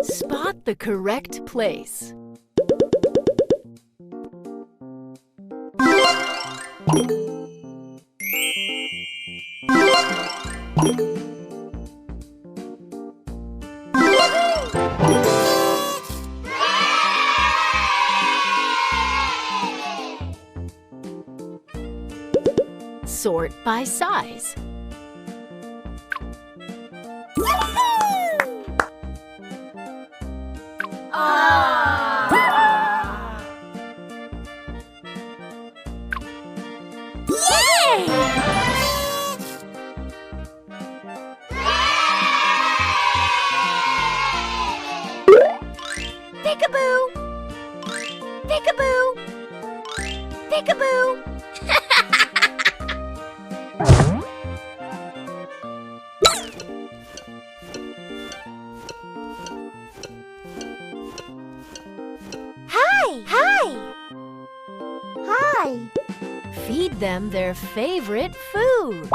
Spot the correct place. Sort by size. Peekaboo! Peekaboo! Peekaboo! Hi! Hi! Hi! Feed them their favorite food.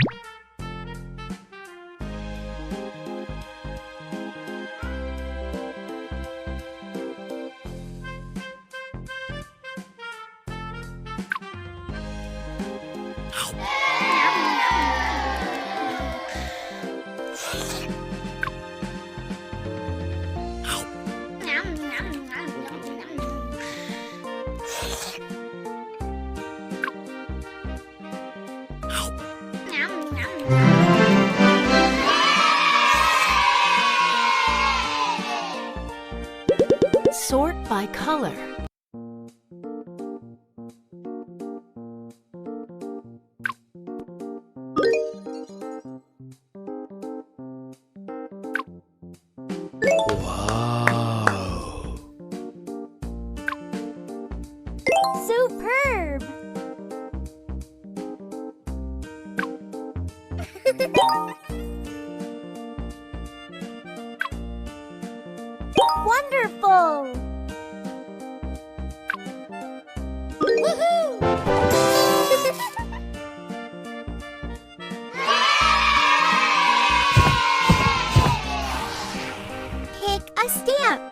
Sort by color. Wow! Superb! Wonderful! Woohoo! Pick a stamp.